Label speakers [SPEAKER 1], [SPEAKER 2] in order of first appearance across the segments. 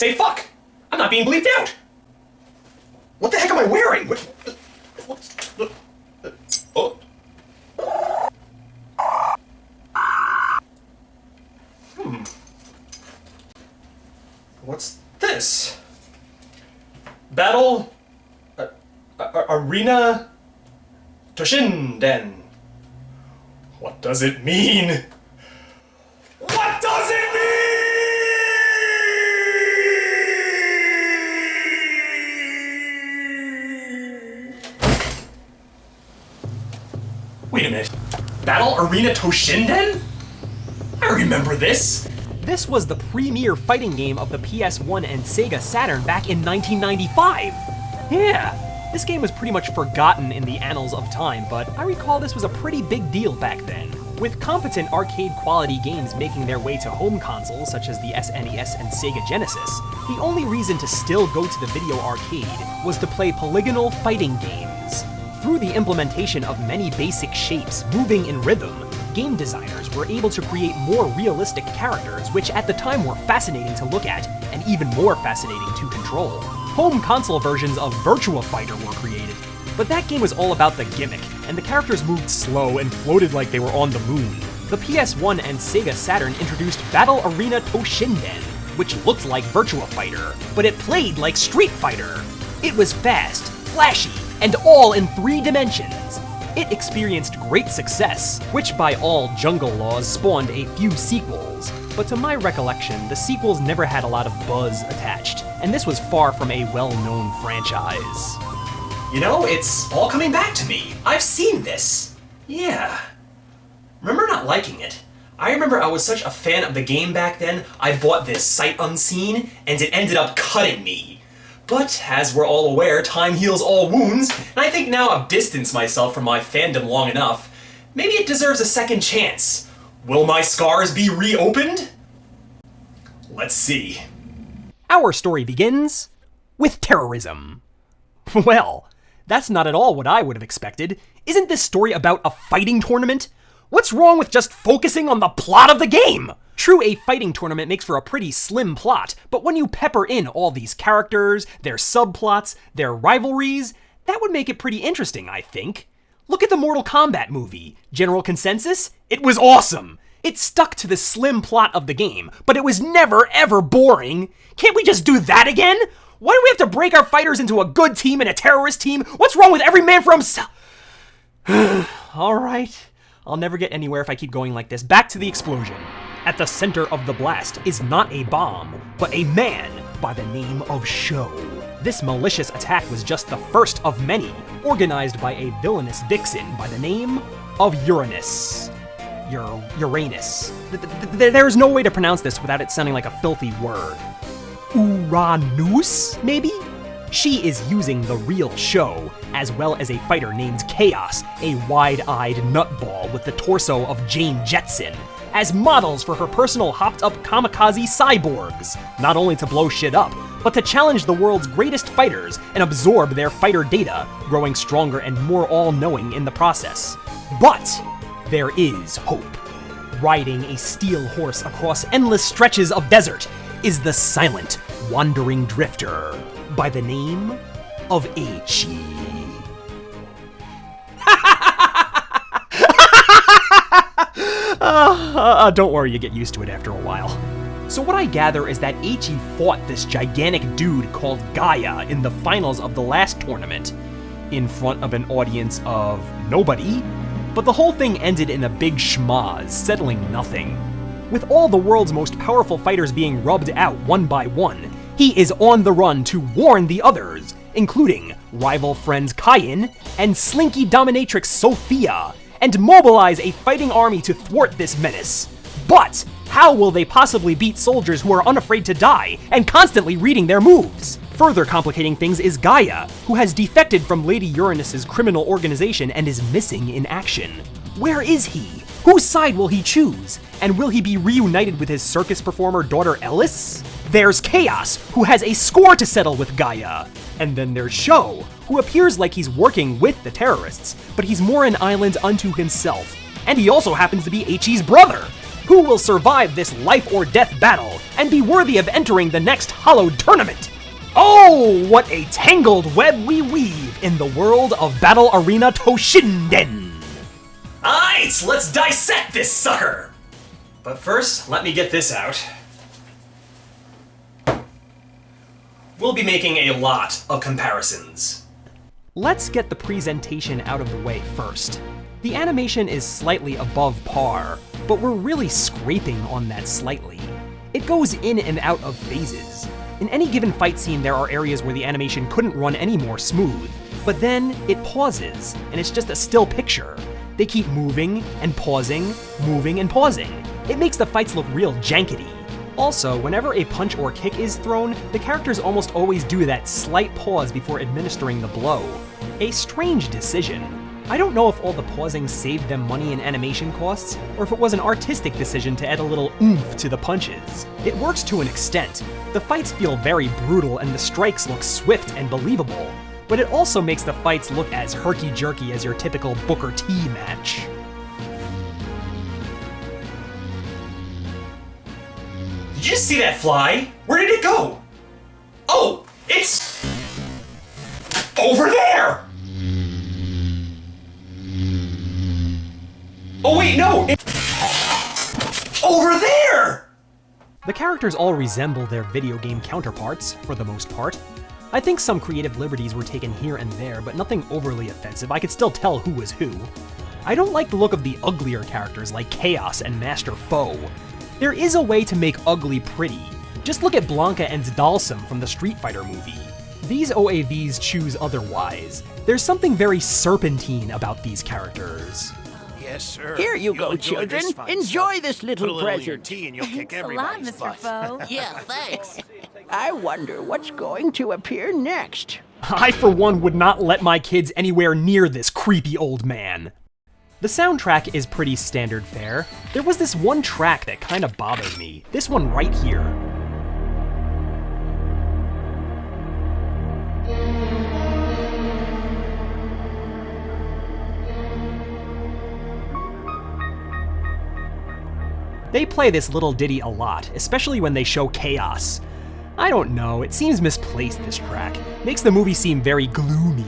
[SPEAKER 1] say fuck. I'm not being bleeped out. What the heck am I wearing? Oh. What's this? Battle... Arena... Toshinden. What does it mean? What does it mean? Wait a minute. Battle Arena Toshinden? I remember this.
[SPEAKER 2] This was the premier fighting game of the PS1 and Sega Saturn back in 1995. Yeah, this game was pretty much forgotten in the annals of time, but I recall this was a pretty big deal back then. With competent arcade-quality games making their way to home consoles such as the SNES and Sega Genesis, the only reason to still go to the video arcade was to play polygonal fighting games. Through the implementation of many basic shapes moving in rhythm, game designers were able to create more realistic characters, which at the time were fascinating to look at, and even more fascinating to control. Home console versions of Virtua Fighter were created, but that game was all about the gimmick, and the characters moved slow and floated like they were on the moon. The PS1 and Sega Saturn introduced Battle Arena Toshinden, which looked like Virtua Fighter, but it played like Street Fighter. It was fast, flashy, and all in 3 dimensions. It experienced great success, which by all jungle laws spawned a few sequels. But to my recollection, the sequels never had a lot of buzz attached, and this was far from a well-known franchise.
[SPEAKER 1] You know, it's all coming back to me. I've seen this. Yeah. Remember not liking it? I remember I was such a fan of the game back then, I bought this sight unseen, and it ended up cutting me. But, as we're all aware, time heals all wounds, and I think now I've distanced myself from my fandom long enough. Maybe it deserves a second chance. Will my scars be reopened? Let's see.
[SPEAKER 2] Our story begins with terrorism. Well, that's not at all what I would have expected. Isn't this story about a fighting tournament? What's wrong with just focusing on the plot of the game? True, a fighting tournament makes for a pretty slim plot, but when you pepper in all these characters, their subplots, their rivalries, that would make it pretty interesting, I think. Look at the Mortal Kombat movie. General consensus? It was awesome! It stuck to the slim plot of the game, but it was never, ever boring. Can't we just do that again? Why do we have to break our fighters into a good team and a terrorist team? What's wrong with every man for himself? Alright, I'll never get anywhere if I keep going like this. Back to the explosion. At the center of the blast is not a bomb, but a man by the name of Sho. This malicious attack was just the first of many, organized by a villainous vixen by the name of Uranus. Uranus. There's no way to pronounce this without it sounding like a filthy word. Uranus, maybe? She is using the real Sho, as well as a fighter named Chaos, a wide-eyed nutball with the torso of Jane Jetson, as models for her personal hopped-up kamikaze cyborgs, not only to blow shit up, but to challenge the world's greatest fighters and absorb their fighter data, growing stronger and more all-knowing in the process. But there is hope. Riding a steel horse across endless stretches of desert is the silent, wandering drifter by the name of Eichi. Don't worry, you get used to it after a while. So what I gather is that Eichi fought this gigantic dude called Gaia in the finals of the last tournament, in front of an audience of nobody, but the whole thing ended in a big schmoz, settling nothing. With all the world's most powerful fighters being rubbed out one by one, he is on the run to warn the others, including rival friends Kain and slinky dominatrix Sophia, and mobilize a fighting army to thwart this menace. But how will they possibly beat soldiers who are unafraid to die and constantly reading their moves? Further complicating things is Gaia, who has defected from Lady Uranus's criminal organization and is missing in action. Where is he? Whose side will he choose? And will he be reunited with his circus performer daughter Ellis? There's Chaos, who has a score to settle with Gaia. And then there's Sho, who appears like he's working with the terrorists, but he's more an island unto himself. And he also happens to be Eichi's brother. who will survive this life or death battle and be worthy of entering the next hallowed tournament? Oh, what a tangled web we weave in the world of Battle Arena Toshinden!
[SPEAKER 1] Alright, let's dissect this sucker! But first, let me get this out. We'll be making a lot of comparisons.
[SPEAKER 2] Let's get the presentation out of the way first. The animation is slightly above par, but we're really scraping on that slightly. It goes in and out of phases. In any given fight scene, there are areas where the animation couldn't run any more smooth, but then it pauses, and it's just a still picture. They keep moving and pausing, moving and pausing. It makes the fights look real jankety. Also, whenever a punch or kick is thrown, the characters almost always do that slight pause before administering the blow. A strange decision. I don't know if all the pausing saved them money in animation costs, or if it was an artistic decision to add a little oomph to the punches. It works to an extent. The fights feel very brutal and the strikes look swift and believable, but it also makes the fights look as herky-jerky as your typical Booker T match.
[SPEAKER 1] Did you just see that fly? Where did it go? Oh, it's over there! Oh wait, no! It's over there!
[SPEAKER 2] The characters all resemble their video game counterparts, for the most part. I think some creative liberties were taken here and there, but nothing overly offensive. I could still tell who was who. I don't like the look of the uglier characters like Chaos and Master Foe. There is a way to make ugly pretty. Just look at Blanca and Dalsum from the Street Fighter movie. These OAVs choose otherwise. There's something very serpentine about these characters.
[SPEAKER 3] Yes, sir.
[SPEAKER 4] Here you go, children. Enjoy this
[SPEAKER 3] Put a
[SPEAKER 4] little
[SPEAKER 3] little in your
[SPEAKER 4] present.
[SPEAKER 3] tea and you'll kick
[SPEAKER 5] Thanks a lot,
[SPEAKER 3] everybody's
[SPEAKER 5] Mr.
[SPEAKER 3] butt.
[SPEAKER 5] Foe.
[SPEAKER 6] Yeah, thanks.
[SPEAKER 4] I wonder what's going to appear next.
[SPEAKER 2] I, for one, would not let my kids anywhere near this creepy old man. The soundtrack is pretty standard fare. There was this one track that kind of bothered me. This one right here. They play this little ditty a lot, especially when they show Chaos. I don't know, it seems misplaced, this track. Makes the movie seem very gloomy.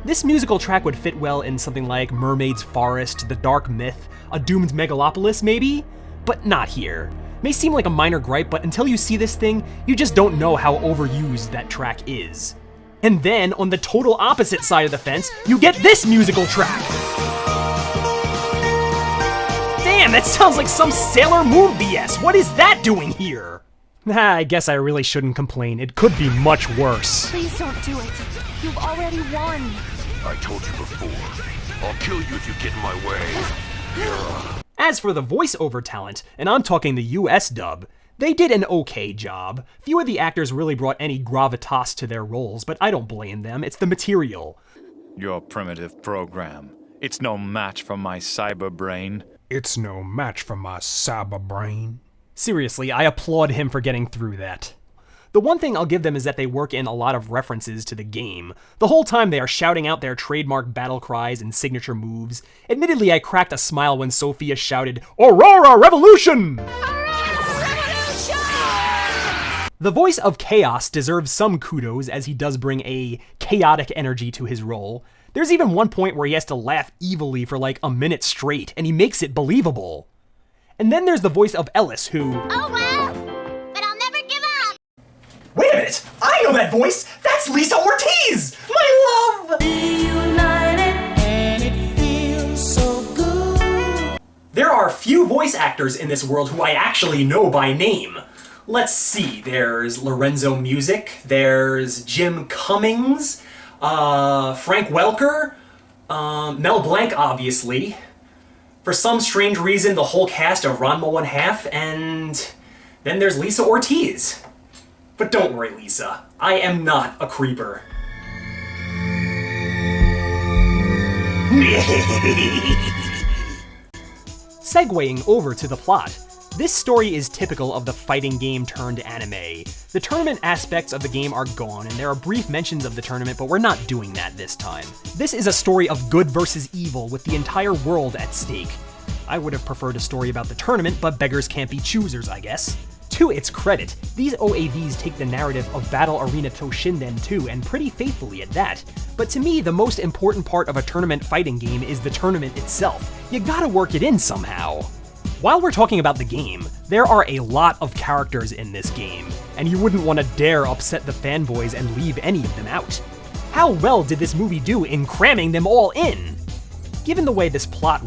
[SPEAKER 2] This musical track would fit well in something like Mermaid's Forest, The Dark Myth, A Doomed Megalopolis maybe? But not here. May seem like a minor gripe, but until you see this thing, you just don't know how overused that track is. And then, on the total opposite side of the fence, you get this musical track! Damn, that sounds like some Sailor Moon BS! What is that doing here? I guess I really shouldn't complain. It could be much worse.
[SPEAKER 5] Please don't do it. You've already won.
[SPEAKER 7] I told you before. I'll kill you if you get in my way.
[SPEAKER 2] As for the voiceover talent, and I'm talking the US dub, they did an okay job. Few of the actors really brought any gravitas to their roles, but I don't blame them. It's the material.
[SPEAKER 8] Your primitive program. It's no match for my cyber brain.
[SPEAKER 9] It's no match for my cyber brain.
[SPEAKER 2] Seriously, I applaud him for getting through that. The one thing I'll give them is that they work in a lot of references to the game. The whole time they are shouting out their trademark battle cries and signature moves. Admittedly, I cracked a smile when Sophia shouted, "Aurora Revolution!" The voice of Chaos deserves some kudos as he does bring a chaotic energy to his role. There's even one point where he has to laugh evilly for like a minute straight, and he makes it believable. And then there's the voice of Ellis, who...
[SPEAKER 10] Oh well, but I'll never give up.
[SPEAKER 1] Wait a minute! I know that voice! That's Lisa Ortiz! My love!
[SPEAKER 6] And it feels so good.
[SPEAKER 1] There are few voice actors in this world who I actually know by name. Let's see, there's Lorenzo Music, there's Jim Cummings, Frank Welker, Mel Blanc, obviously. For some strange reason, the whole cast of Ranma 1/2, and then there's Lisa Ortiz. But don't worry, Lisa. I am not a creeper.
[SPEAKER 2] Segueing over to the plot. This story is typical of the fighting game turned anime. The tournament aspects of the game are gone, and there are brief mentions of the tournament, but we're not doing that this time. This is a story of good versus evil with the entire world at stake. I would have preferred a story about the tournament, but beggars can't be choosers, I guess. To its credit, these OAVs take the narrative of Battle Arena Toshinden too, and pretty faithfully at that. But to me, the most important part of a tournament fighting game is the tournament itself. You gotta work it in somehow. While we're talking about the game, there are a lot of characters in this game, and you wouldn't want to dare upset the fanboys and leave any of them out. How well did this movie do in cramming them all in? Given the way this plot runs,